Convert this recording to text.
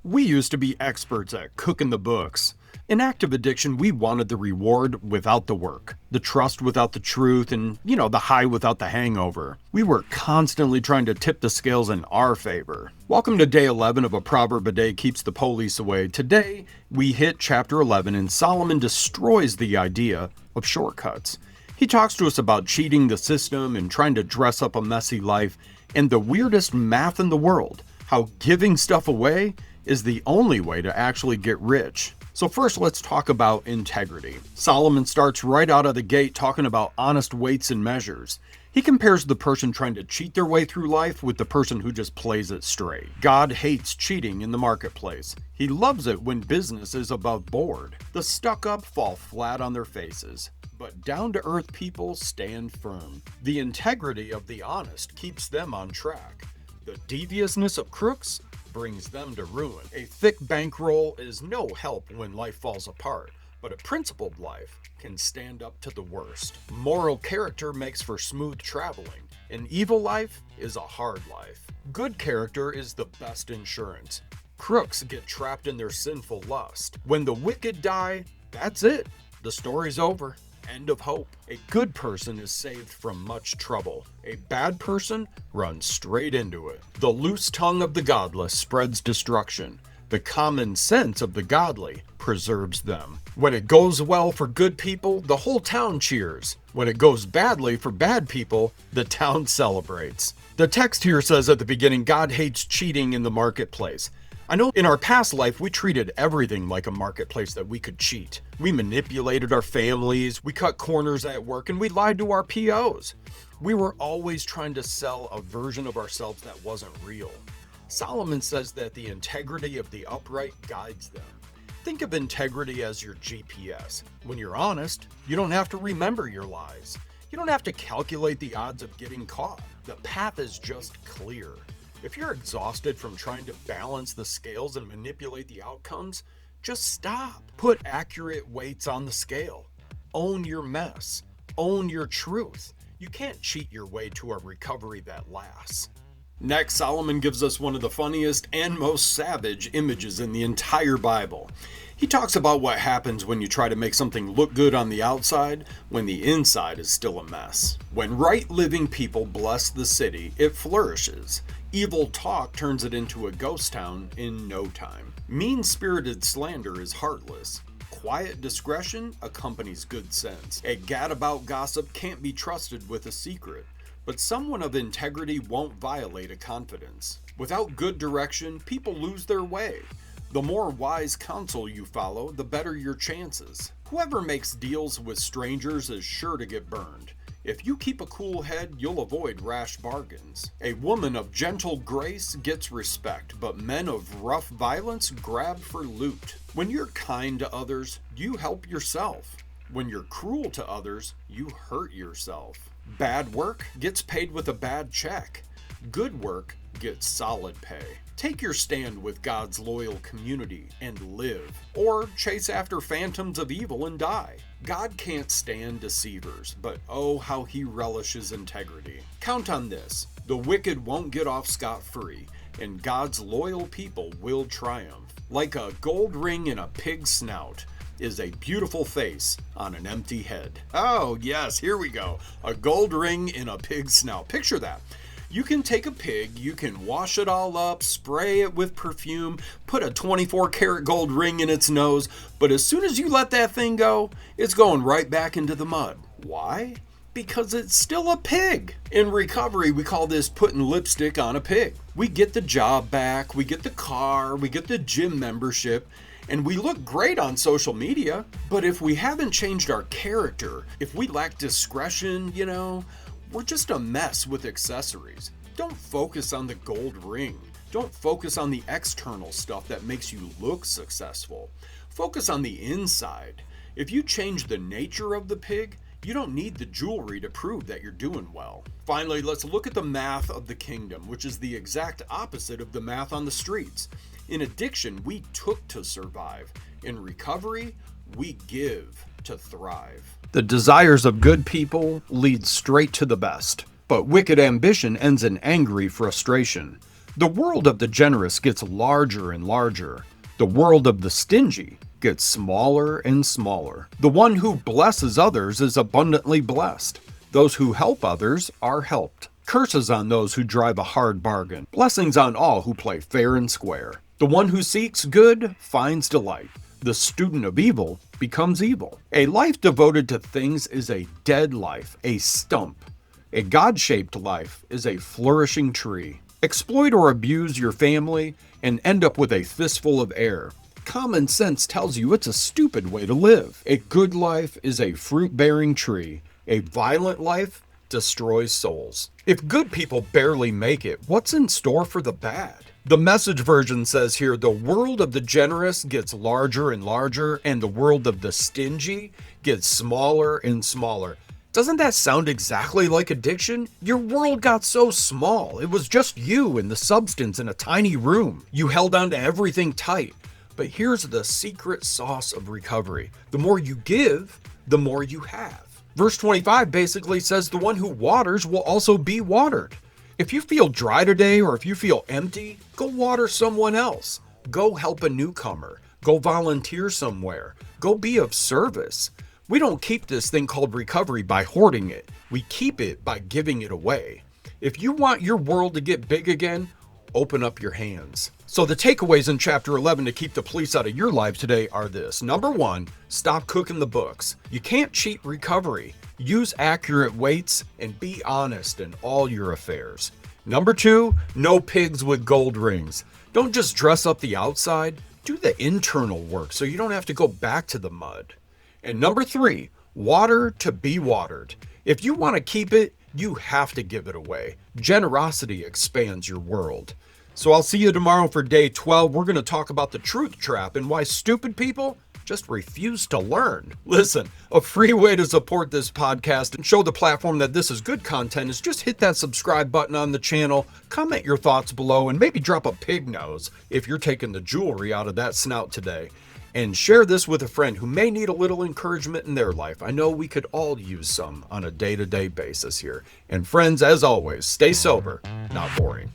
We used to be experts at cooking the books. In active addiction, we wanted the reward without the work, the trust without the truth, and, the high without the hangover. We were constantly trying to tip the scales in our favor. Welcome to day 11 of A Proverb a Day Keeps the Police Away. Today, we hit chapter 11, and Solomon destroys the idea of shortcuts. He talks to us about cheating the system and trying to dress up a messy life, and the weirdest math in the world, how giving stuff away is the only way to actually get rich. So first, let's talk about integrity. Solomon starts right out of the gate talking about honest weights and measures. He compares the person trying to cheat their way through life with the person who just plays it straight. God hates cheating in the marketplace. He loves it when business is above board. The stuck-up fall flat on their faces, but down-to-earth people stand firm. The integrity of the honest keeps them on track. The deviousness of crooks brings them to ruin. A thick bankroll is no help when life falls apart, but a principled life can stand up to the worst. Moral character makes for smooth traveling. An evil life is a hard life. Good character is the best insurance. Crooks get trapped in their sinful lust. When the wicked die, that's it. The story's over. End of hope. A good person is saved from much trouble. A bad person runs straight into it. The loose tongue of the godless spreads destruction. The common sense of the godly preserves them. When it goes well for good people, the whole town cheers. When it goes badly for bad people, the town celebrates. The text here says at the beginning, God hates cheating in the marketplace. I know in our past life, we treated everything like a marketplace that we could cheat. We manipulated our families, we cut corners at work, and we lied to our POs. We were always trying to sell a version of ourselves that wasn't real. Solomon says that the integrity of the upright guides them. Think of integrity as your GPS. When you're honest, you don't have to remember your lies. You don't have to calculate the odds of getting caught. The path is just clear. If you're exhausted from trying to balance the scales and manipulate the outcomes, just stop. Put accurate weights on the scale. Own your mess. Own your truth. You can't cheat your way to a recovery that lasts. Next, Solomon gives us one of the funniest and most savage images in the entire Bible. He talks about what happens when you try to make something look good on the outside when the inside is still a mess. When right living people bless the city, it flourishes. Evil talk turns it into a ghost town in no time. Mean-spirited slander is heartless. Quiet discretion accompanies good sense. A gadabout gossip can't be trusted with a secret, but someone of integrity won't violate a confidence. Without good direction, people lose their way. The more wise counsel you follow, the better your chances. Whoever makes deals with strangers is sure to get burned. If you keep a cool head, you'll avoid rash bargains. A woman of gentle grace gets respect, but men of rough violence grab for loot. When you're kind to others, you help yourself. When you're cruel to others, you hurt yourself. Bad work gets paid with a bad check. Good work gets solid pay. Take your stand with God's loyal community and live, or chase after phantoms of evil and die. God can't stand deceivers, but oh, how he relishes integrity. Count on this: the wicked won't get off scot-free, and God's loyal people will triumph. Like a gold ring in a pig's snout is a beautiful face on an empty head. Oh yes, here we go. A gold ring in a pig's snout. Picture that. You can take a pig, you can wash it all up, spray it with perfume, put a 24-karat gold ring in its nose, but as soon as you let that thing go, it's going right back into the mud. Why? Because it's still a pig. In recovery, we call this putting lipstick on a pig. We get the job back, we get the car, we get the gym membership, and we look great on social media, but if we haven't changed our character, if we lack discretion, we're just a mess with accessories. Don't focus on the gold ring. Don't focus on the external stuff that makes you look successful. Focus on the inside. If you change the nature of the pig, you don't need the jewelry to prove that you're doing well. Finally, let's look at the math of the kingdom, which is the exact opposite of the math on the streets. In addiction, we took to survive. In recovery, we give to thrive. The desires of good people lead straight to the best, but wicked ambition ends in angry frustration. The world of the generous gets larger and larger. The world of the stingy gets smaller and smaller. The one who blesses others is abundantly blessed. Those who help others are helped. Curses on those who drive a hard bargain. Blessings on all who play fair and square. The one who seeks good finds delight. The student of evil becomes evil. A life devoted to things is a dead life, a stump. A God-shaped life is a flourishing tree. Exploit or abuse your family and end up with a fistful of air. Common sense tells you it's a stupid way to live. A good life is a fruit-bearing tree. A violent life destroys souls. If good people barely make it, what's in store for the bad? The Message version says here, the world of the generous gets larger and larger, and the world of the stingy gets smaller and smaller. Doesn't that sound exactly like addiction? Your world got so small. It was just you and the substance in a tiny room. You held on to everything tight. But here's the secret sauce of recovery. The more you give, the more you have. Verse 25 basically says the one who waters will also be watered. If you feel dry today or if you feel empty, go water someone else. Go help a newcomer. Go volunteer somewhere. Go be of service. We don't keep this thing called recovery by hoarding it. We keep it by giving it away. If you want your world to get big again, open up your hands. So the takeaways in chapter 11 to keep the police out of your life today are this. Number 1, stop cooking the books. You can't cheat recovery. Use accurate weights and be honest in all your affairs. Number 2, no pigs with gold rings. Don't just dress up the outside. Do the internal work so you don't have to go back to the mud. And number 3, water to be watered. If you want to keep it, you have to give it away. Generosity expands your world. So I'll see you tomorrow for day 12. We're going to talk about the truth trap and why stupid people just refuse to learn. Listen, a free way to support this podcast and show the platform that this is good content is just hit that subscribe button on the channel, comment your thoughts below, and maybe drop a pig nose if you're taking the jewelry out of that snout today. And share this with a friend who may need a little encouragement in their life. I know we could all use some on a day-to-day basis here. And friends, as always, stay sober, not boring.